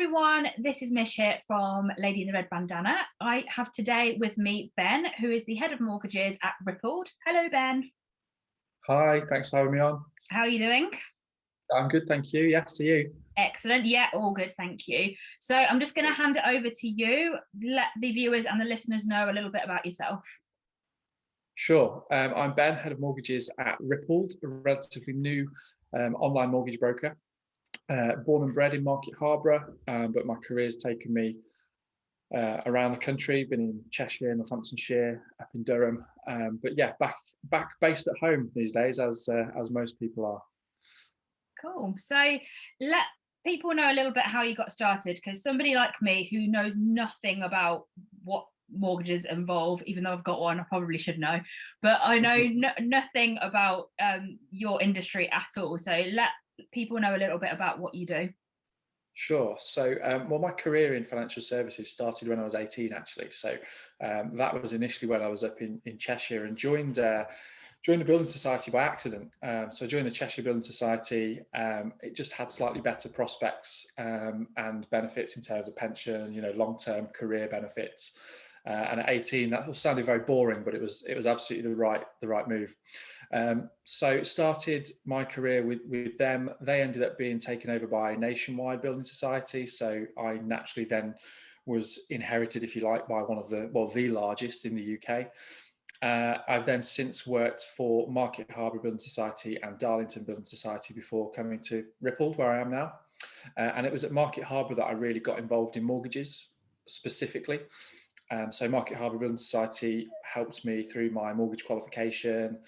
everyone, this is Mish here from Lady in the Red Bandana. I have today with me Ben, who is the head of mortgages at Rippled. Hello, Ben. Hi, thanks for having me on. How are you doing? I'm good, thank you. Yes, to you. Excellent. Yeah, all good, thank you. So I'm just going to hand it over to you. Let the viewers and the listeners know a little bit about yourself. Sure. I'm Ben, head of mortgages at Rippled, a relatively new online mortgage broker. Born and bred in Market Harborough, but my career's taken me around the country. Been in Cheshire, Northamptonshire, up in Durham. But yeah, back based at home these days, as most people are. Cool. So let people know a little bit how you got started, because somebody like me who knows nothing about what mortgages involve, even though I've got one, I probably should know, but I know nothing about your industry at all. So let people know a little bit about what you do. Sure. So, well, my career in financial services started when I was 18, actually. So that was initially when I was up in Cheshire and joined the Building Society by accident. So I joined the Cheshire Building Society. It just had slightly better prospects and benefits in terms of pension, long-term career benefits. And at 18, that sounded very boring, but it was absolutely the right move. So started my career with them. They ended up being taken over by Nationwide Building Society. So I naturally then was inherited, if you like, by one of the largest in the UK. I've then since worked for Market Harborough Building Society and Darlington Building Society before coming to Rippled, where I am now. And it was at Market Harborough that I really got involved in mortgages specifically. So Market Harborough Building Society helped me through my mortgage qualification,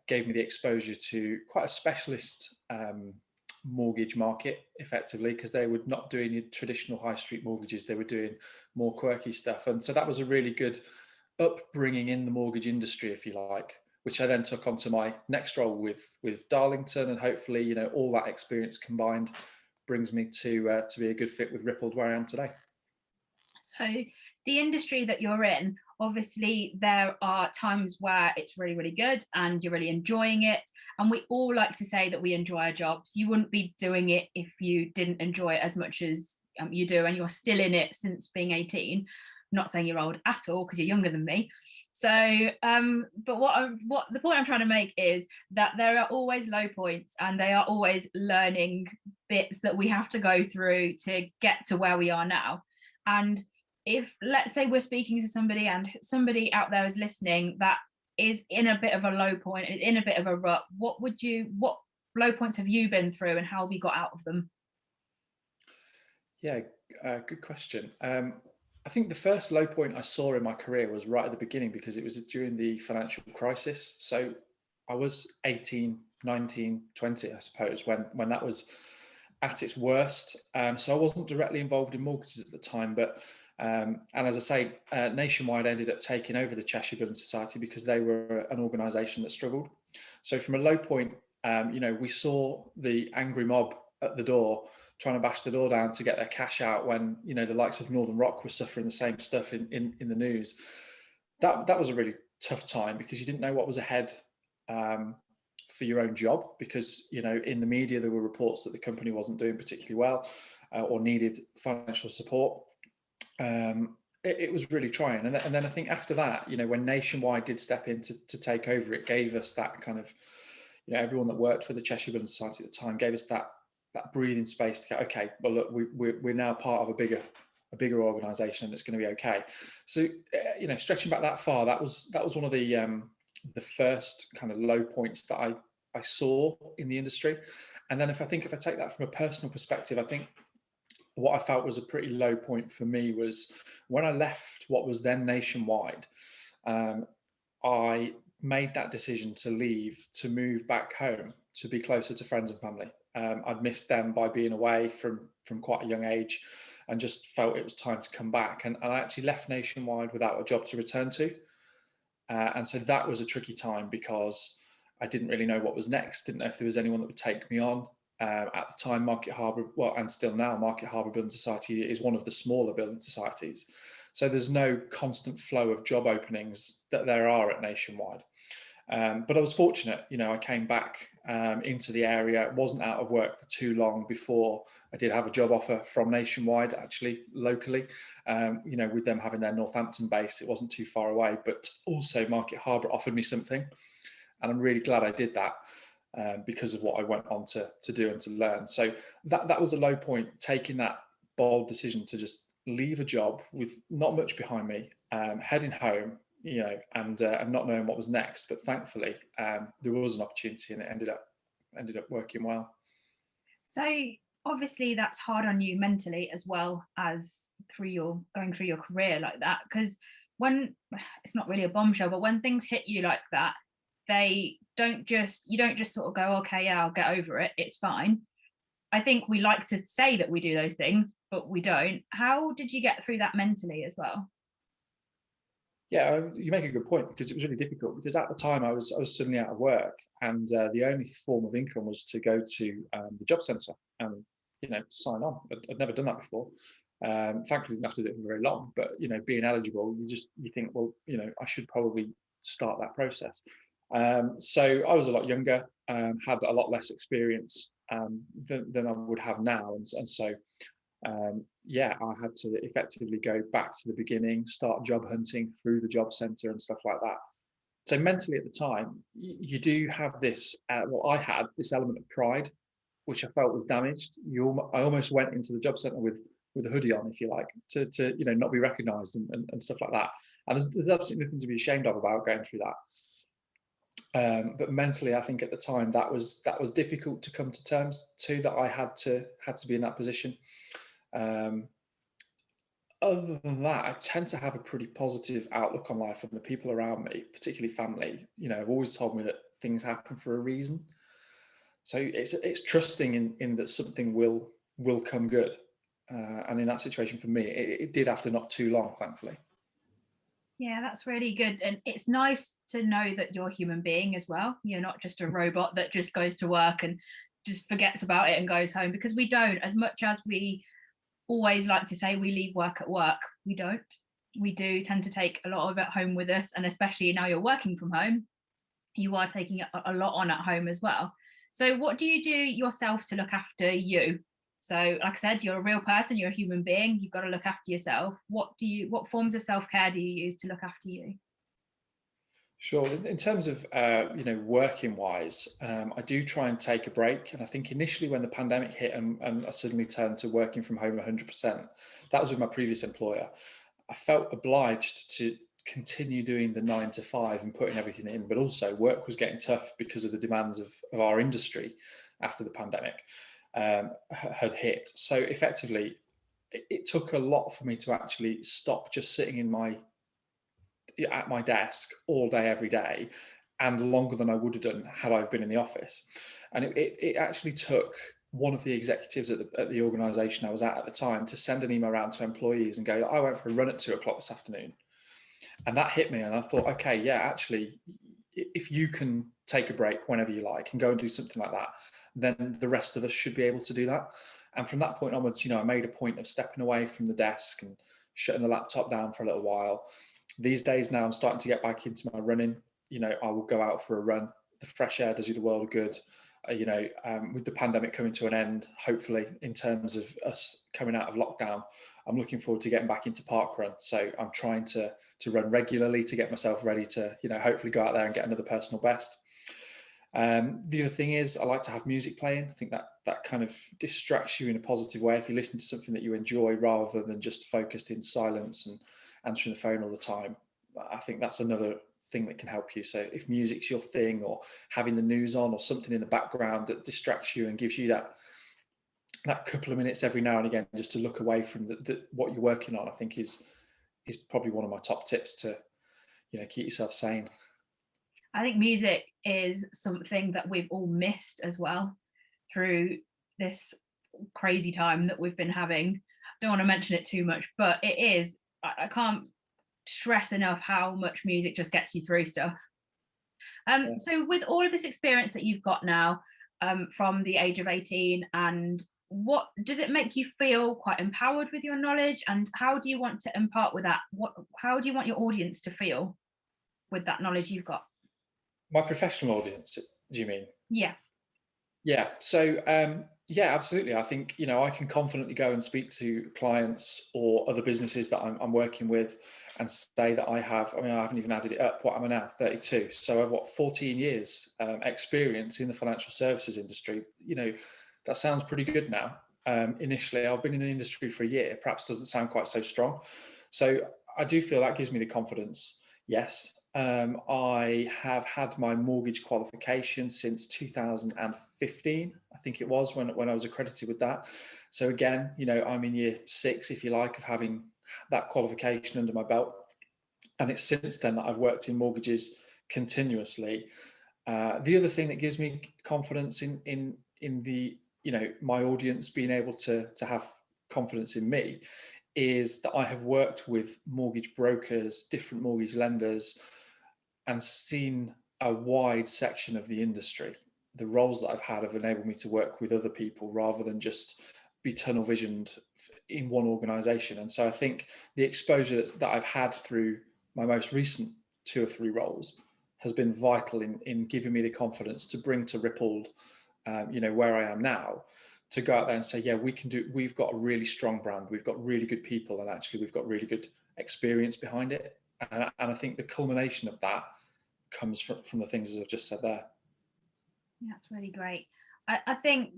gave me the exposure to quite a specialist mortgage market, effectively, because they were not doing your traditional high street mortgages. They were doing more quirky stuff. And so that was a really good upbringing in the mortgage industry, if you like, which I then took onto my next role with Darlington, and hopefully, all that experience combined brings me to be a good fit with Rippled, where I am today. So the industry that you're in, obviously there are times where it's really, really good and you're really enjoying it. And we all like to say that we enjoy our jobs. You wouldn't be doing it if you didn't enjoy it as much as you do, and you're still in it since being 18. I'm not saying you're old at all, because you're younger than me. So, but what the point I'm trying to make is that there are always low points, and they are always learning bits that we have to go through to get to where we are now. And if, let's say, we're speaking to somebody and somebody out there is listening that is in a bit of a low point, in a bit of a rut, what low points have you been through, and how have you got out of them? Yeah, good question. I think the first low point I saw in my career was right at the beginning, because it was during the financial crisis. So I was 18, 19, 20, I suppose, when that was at its worst. So I wasn't directly involved in mortgages at the time, but and as I say, Nationwide ended up taking over the Cheshire Building Society because they were an organisation that struggled. So from a low point, we saw the angry mob at the door trying to bash the door down to get their cash out when, the likes of Northern Rock were suffering the same stuff in the news. That was a really tough time, because you didn't know what was ahead for your own job, because, in the media there were reports that the company wasn't doing particularly well or needed financial support. It was really trying. And then I think after that, when Nationwide did step in to take over, it gave us that kind of, everyone that worked for the Cheshire Building Society at the time gave us that breathing space to go, okay, well, look, we're now part of a bigger organisation, and it's going to be okay. So, stretching back that far, that was one of the first kind of low points that I saw in the industry. And then if I take that from a personal perspective, I think what I felt was a pretty low point for me was when I left what was then Nationwide. I made that decision to leave, to move back home, to be closer to friends and family. I'd missed them by being away from quite a young age, and just felt it was time to come back. And I actually left Nationwide without a job to return to. And so that was a tricky time, because I didn't really know what was next, didn't know if there was anyone that would take me on. At the time, Market Harborough, and still now, Market Harborough Building Society is one of the smaller building societies. So there's no constant flow of job openings that there are at Nationwide. But I was fortunate, I came back into the area. Wasn't out of work for too long before I did have a job offer from Nationwide, actually locally. With them having their Northampton base, it wasn't too far away. But also Market Harborough offered me something, and I'm really glad I did that. Because of what I went on to do and to learn. So that was a low point, taking that bold decision to just leave a job with not much behind me, heading home, and not knowing what was next. But thankfully, there was an opportunity, and it ended up working well. So obviously that's hard on you mentally as well as going through your career like that, because when it's not really a bombshell, but when things hit you like that, you don't just sort of go, okay, yeah, I'll get over it, it's fine. I think we like to say that we do those things, but we don't. How did you get through that mentally as well? Yeah, you make a good point, because it was really difficult, because at the time I was suddenly out of work, and the only form of income was to go to the job centre and sign on. I'd never done that before. Thankfully, didn't have to do it for very long, but being eligible, you think, well, I should probably start that process. So I was a lot younger, had a lot less experience than I would have now, and so I had to effectively go back to the beginning, start job hunting through the job centre and stuff like that. So mentally at the time, you do have this. I had this element of pride, which I felt was damaged. I almost went into the job centre with a hoodie on, if you like, to not be recognised and stuff like that. And there's absolutely nothing to be ashamed of about going through that. But mentally, I think at the time that was difficult to come to terms to, that I had to be in that position. Other than that, I tend to have a pretty positive outlook on life, and the people around me, particularly family, have always told me that things happen for a reason. So it's trusting in that something will come good. And in that situation for me, it did after not too long, thankfully. Yeah, that's really good. And it's nice to know that you're a human being as well. You're not just a robot that just goes to work and just forgets about it and goes home, because we don't. As much as we always like to say we leave work at work, we don't. We do tend to take a lot of it home with us. And especially now you're working from home, you are taking a lot on at home as well. So what do you do yourself to look after you? So like I said, you're a real person, you're a human being, you've got to look after yourself. What forms of self-care do you use to look after you? Sure. In terms of working wise, I do try and take a break. And I think initially when the pandemic hit and I suddenly turned to working from home 100%, that was with my previous employer. I felt obliged to continue doing the 9 to 5 and putting everything in, but also work was getting tough because of the demands of our industry after the pandemic had hit. So effectively, it took a lot for me to actually stop just sitting at my desk all day, every day, and longer than I would have done had I been in the office. And it actually took one of the executives at the organisation I was at the time to send an email around to employees and go, I went for a run at 2 o'clock this afternoon. And that hit me. And I thought, okay, yeah, actually, if you can take a break whenever you like and go and do something like that, then the rest of us should be able to do that. And from that point onwards, I made a point of stepping away from the desk and shutting the laptop down for a little while. These days now, I'm starting to get back into my running. I will go out for a run. The fresh air does you the world of good. With the pandemic coming to an end, hopefully, in terms of us coming out of lockdown, I'm looking forward to getting back into park run. So I'm trying to run regularly to get myself ready to, hopefully go out there and get another personal best. The other thing is I like to have music playing. I think that kind of distracts you in a positive way if you listen to something that you enjoy rather than just focused in silence and answering the phone all the time. I think that's another thing that can help you. So if music's your thing, or having the news on or something in the background that distracts you and gives you that couple of minutes every now and again just to look away from what you're working on, I think is probably one of my top tips to keep yourself sane. I think music is something that we've all missed as well through this crazy time that we've been having. I don't want to mention it too much, but it is, I can't stress enough how much music just gets you through stuff. So with all of this experience that you've got now, from the age of 18, and what does it make you feel quite empowered with your knowledge, and how do you want to impart with that? How do you want your audience to feel with that knowledge you've got? My professional audience, do you mean? Yeah. Yeah. So, yeah, absolutely. I think, I can confidently go and speak to clients or other businesses that I'm working with and say that I have, I mean, I haven't even added it up. What am I now? 32. So I've got 14 years experience in the financial services industry. That sounds pretty good now. Initially, I've been in the industry for a year, perhaps doesn't sound quite so strong. So I do feel that gives me the confidence. Yes. I have had my mortgage qualification since 2015, I think it was, when I was accredited with that. So again, I'm in year 6, if you like, of having that qualification under my belt. And it's since then that I've worked in mortgages continuously. The other thing that gives me confidence in the my audience being able to have confidence in me is that I have worked with mortgage brokers, different mortgage lenders, and seen a wide section of the industry. The roles that I've had have enabled me to work with other people rather than just be tunnel visioned in one organization. And so I think the exposure that I've had through my most recent 2 or 3 roles has been vital in giving me the confidence to bring to Rippled, where I am now, to go out there and say, yeah, we've got a really strong brand, we've got really good people, and actually we've got really good experience behind it. And I think the culmination of that comes from the things as I've just said there. That's really great. I think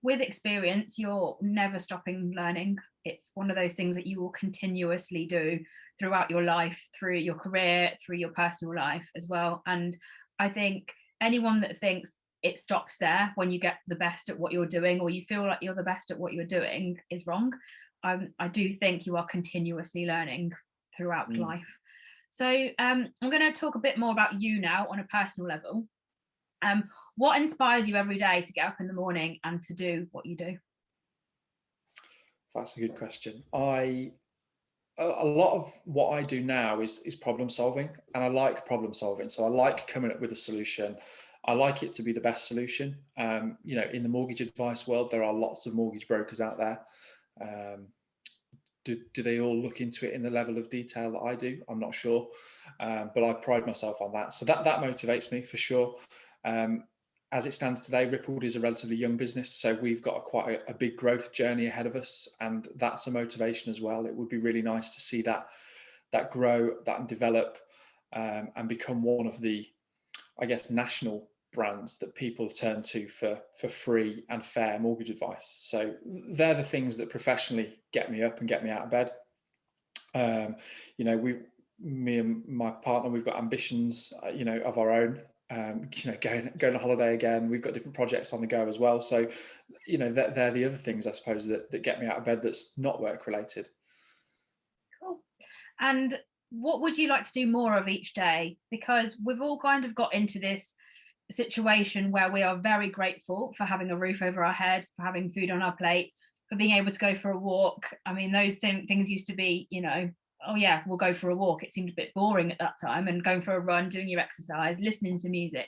with experience, you're never stopping learning. It's one of those things that you will continuously do throughout your life, through your career, through your personal life as well. And I think anyone that thinks it stops there when you get the best at what you're doing, or you feel like you're the best at what you're doing, is wrong. I do think you are continuously learning throughout life. So I'm going to talk a bit more about you now on a personal level. What inspires you every day to get up in the morning and to do what you do? That's a good question. A lot of what I do now is problem solving, and I like problem solving. So I like coming up with a solution. I like it to be the best solution. In the mortgage advice world, there are lots of mortgage brokers out there. Do they all look into it in the level of detail that I do? I'm not sure, but I pride myself on that. So that motivates me for sure. As it stands today, Rippled is a relatively young business, so we've got quite a big growth journey ahead of us, and that's a motivation as well. It would be really nice to see that grow, that develop, and become one of the, I guess, national brands that people turn to for free and fair mortgage advice. So they're the things that professionally get me up and get me out of bed. Me and my partner, we've got ambitions, of our own. Going on holiday again. We've got different projects on the go as well. So, they're the other things, I suppose, that get me out of bed that's not work related. Cool. And what would you like to do more of each day? Because we've all kind of got into this situation where we are very grateful for having a roof over our head, for having food on our plate, for being able to go for a walk. I mean, those things used to be, oh yeah, we'll go for a walk. It seemed a bit boring at that time, and going for a run, doing your exercise, listening to music.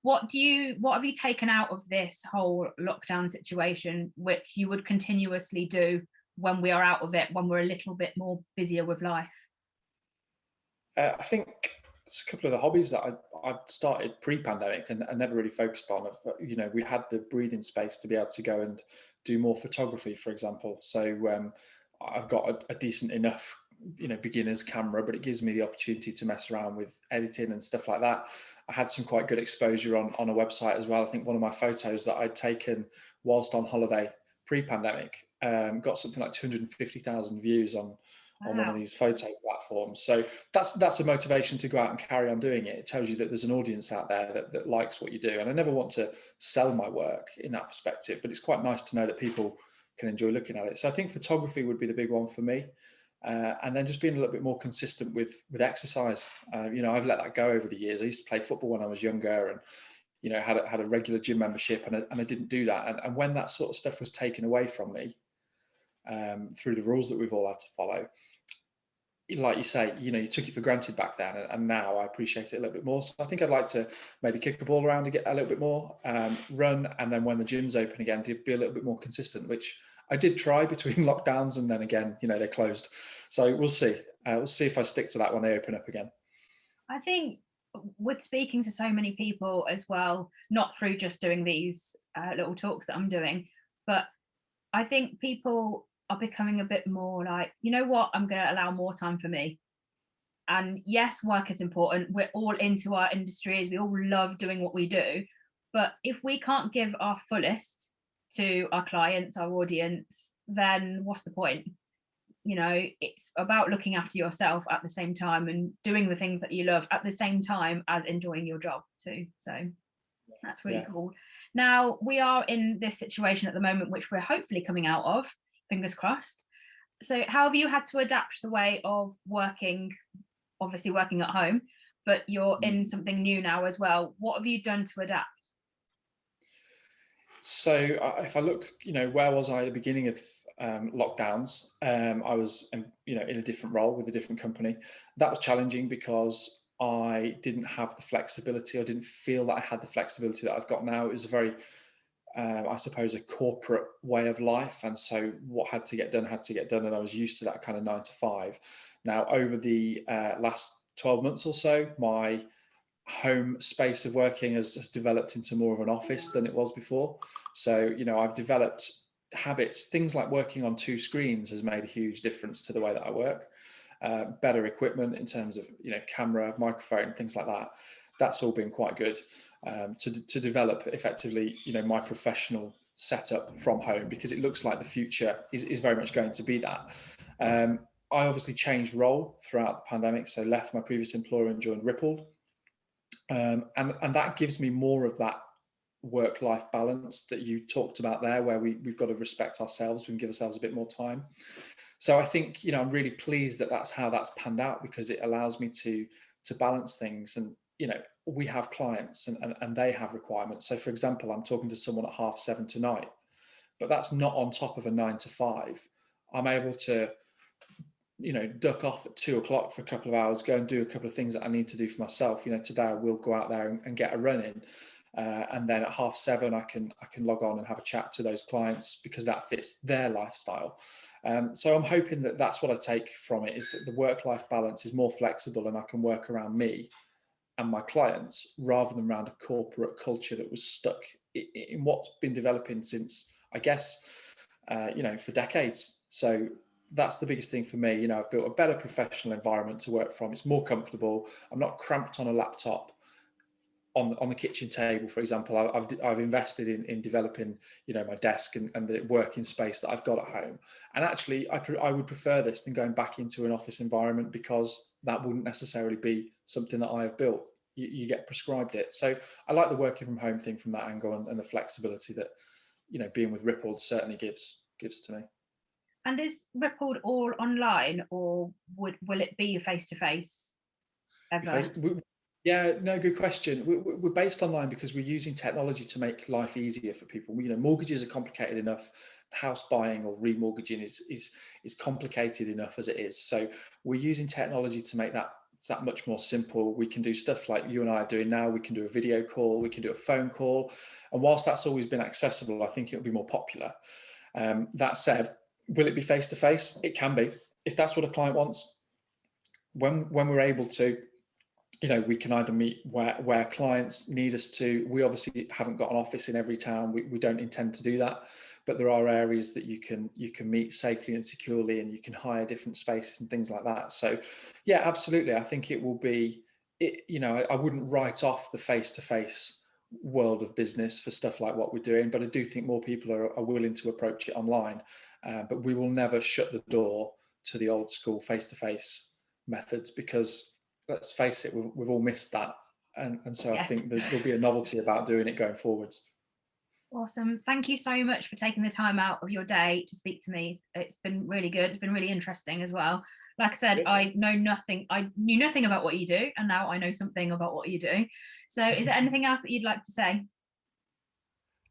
What have you taken out of this whole lockdown situation, which you would continuously do when we are out of it, when we're a little bit more busier with life? I think it's a couple of the hobbies that I started pre-pandemic and never really focused on. We had the breathing space to be able to go and do more photography, for example. So I've got a decent enough beginner's camera, but it gives me the opportunity to mess around with editing and stuff like that. I had some quite good exposure on a website as well. I think one of my photos that I'd taken whilst on holiday pre-pandemic got something like 250,000 views on one of these photo platforms. So that's a motivation to go out and carry on doing it. It tells you that there's an audience out there that likes what you do. And I never want to sell my work in that perspective, but it's quite nice to know that people can enjoy looking at it. So I think photography would be the big one for me. And then just being a little bit more consistent with exercise. I've let that go over the years. I used to play football when I was younger, and had a regular gym membership, and I didn't do that. And when that sort of stuff was taken away from me through the rules that we've all had to follow, like you say, you took it for granted back then, and now I appreciate it a little bit more. So I think I'd like to maybe kick a ball around and get a little bit more, run, and then when the gym's open again, to be a little bit more consistent, which I did try between lockdowns, and then again, they closed. So we'll see. We'll see if I stick to that when they open up again. I think with speaking to so many people as well, not through just doing these little talks that I'm doing, but I think people are becoming a bit more like, you know what, I'm going to allow more time for me. And yes, work is important. We're all into our industries. We all love doing what we do. But if we can't give our fullest to our clients, our audience, then what's the point? You know, it's about looking after yourself at the same time and doing the things that you love at the same time as enjoying your job too. So that's really Yeah. cool. Now, we are in this situation at the moment, which we're hopefully coming out of, fingers crossed. So how have you had to adapt the way of working, obviously working at home, but you're in something new now as well? What have you done to adapt? So if I look, where was I at the beginning of lockdowns? I was, in a different role with a different company. That was challenging because I didn't have the flexibility. I didn't feel that I had the flexibility that I've got now. It was a very, I suppose, a corporate way of life. And so what had to get done had to get done. And I was used to that kind of 9 to 5. Now, over the last 12 months or so, my home space of working has developed into more of an office than it was before. So, I've developed habits. Things like working on 2 screens has made a huge difference to the way that I work. Better equipment in terms of, camera, microphone, things like that. That's all been quite good to develop effectively, my professional setup from home, because it looks like the future is very much going to be that. I obviously changed role throughout the pandemic, so left my previous employer and joined Rippled. And that gives me more of that work-life balance that you talked about there, where we've got to respect ourselves, we can give ourselves a bit more time. So I think, I'm really pleased that that's how that's panned out, because it allows me to balance things. And, we have clients and they have requirements. So for example, I'm talking to someone at 7:30 tonight, but that's not on top of a 9 to 5. I'm able to, duck off at 2 o'clock for a couple of hours, go and do a couple of things that I need to do for myself. Today I will go out there and get a run in. And then at 7:30, I can log on and have a chat to those clients, because that fits their lifestyle. So I'm hoping that that's what I take from it, is that the work-life balance is more flexible and I can work around me and my clients, rather than around a corporate culture that was stuck in what's been developing since, I guess, for decades. So that's the biggest thing for me. I've built a better professional environment to work from. It's more comfortable. I'm not cramped on a laptop on the kitchen table, for example. I've invested in developing, my desk and the working space that I've got at home. And actually, I would prefer this than going back into an office environment, because that wouldn't necessarily be something that I have built. You get prescribed it. So I like the working from home thing from that angle, and the flexibility that, being with Rippled certainly gives to me. And is Rippled all online, or will it be face to face ever? Yeah, no, good question. We're based online because we're using technology to make life easier for people. Mortgages are complicated enough. House buying or remortgaging is complicated enough as it is. So we're using technology to make that much more simple. We can do stuff like you and I are doing now. We can do a video call. We can do a phone call. And whilst that's always been accessible, I think it'll be more popular. That said, will it be face to face? It can be, if that's what a client wants. When we're able to, we can either meet where clients need us to. We obviously haven't got an office in every town. We don't intend to do that, but there are areas that you can meet safely and securely, and you can hire different spaces and things like that. So yeah, absolutely. I think it will be, I wouldn't write off the face-to-face world of business for stuff like what we're doing, but I do think more people are willing to approach it online. But we will never shut the door to the old school face-to-face methods, because let's face it, we've all missed that. And so yes. I think there'll be a novelty about doing it going forwards. Awesome. Thank you so much for taking the time out of your day to speak to me. It's been really good. It's been really interesting as well. Like I said, I knew nothing about what you do, and now I know something about what you do. So is there anything else that you'd like to say?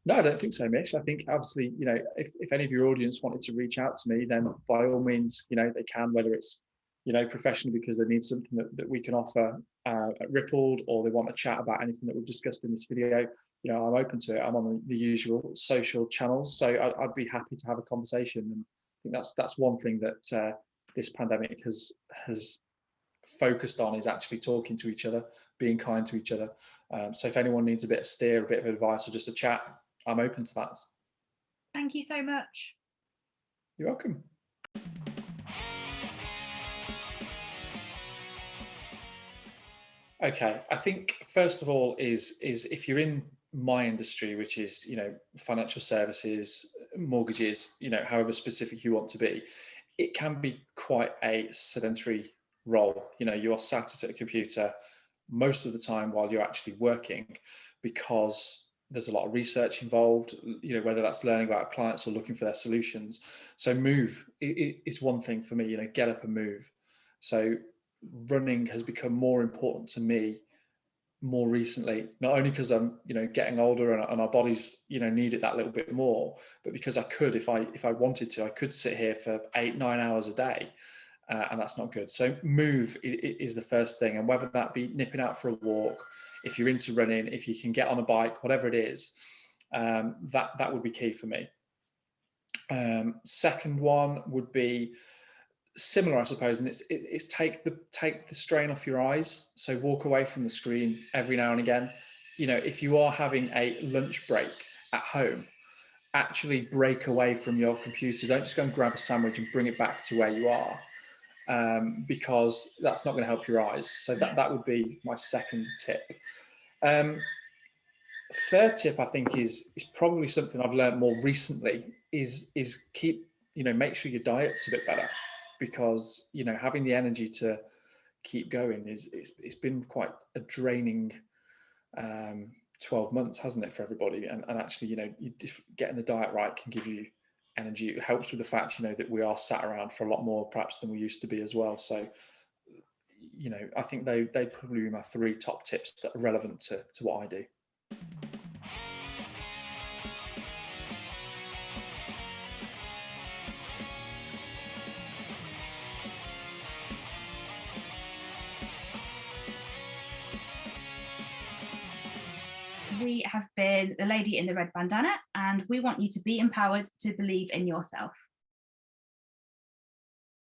No, I don't think so, Mitch. I think obviously, if any of your audience wanted to reach out to me, then by all means, they can, whether it's, professionally because they need something that we can offer at Rippled, or they want to chat about anything that we've discussed in this video. I'm open to it. I'm on the usual social channels, so I'd be happy to have a conversation. And I think that's one thing that this pandemic has focused on is actually talking to each other, being kind to each other. So if anyone needs a bit of steer, a bit of advice, or just a chat, I'm open to that. Thank you so much. You're welcome. Okay, I think first of all is if you're in my industry, which is, you know, financial services, mortgages, you know, however specific you want to be, it can be quite a sedentary role. You know, you are sat at a computer most of the time while you're actually working, because there's a lot of research involved, you know, whether that's learning about clients or looking for their solutions. So move is one thing for me, you know, get up and move. So running has become more important to me more recently, not only because I'm, you know, getting older and our bodies, you know, need it that little bit more, but because I could, if I wanted to, I could sit here for 8-9 hours a day, and that's not good. So move is the first thing, and whether that be nipping out for a walk, if you're into running, if you can get on a bike, whatever it is, that would be key for me. Second one would be similar, I suppose, and it's take the strain off your eyes. So walk away from the screen every now and again. You know, if you are having a lunch break at home, actually break away from your computer. Don't just go and grab a sandwich and bring it back to where you are, because that's not going to help your eyes. So that would be my second tip. Third tip, I think, is probably something I've learned more recently, is keep, you know, make sure your diet's a bit better, because, you know, having the energy to keep going it's been quite a draining 12 months, hasn't it, for everybody? And actually, you know, getting the diet right can give you energy. It helps with the fact, you know, that we are sat around for a lot more perhaps than we used to be as well. So, you know, I think they'd probably be my 3 top tips that are relevant to what I do. We have been the lady in the red bandana, and we want you to be empowered to believe in yourself.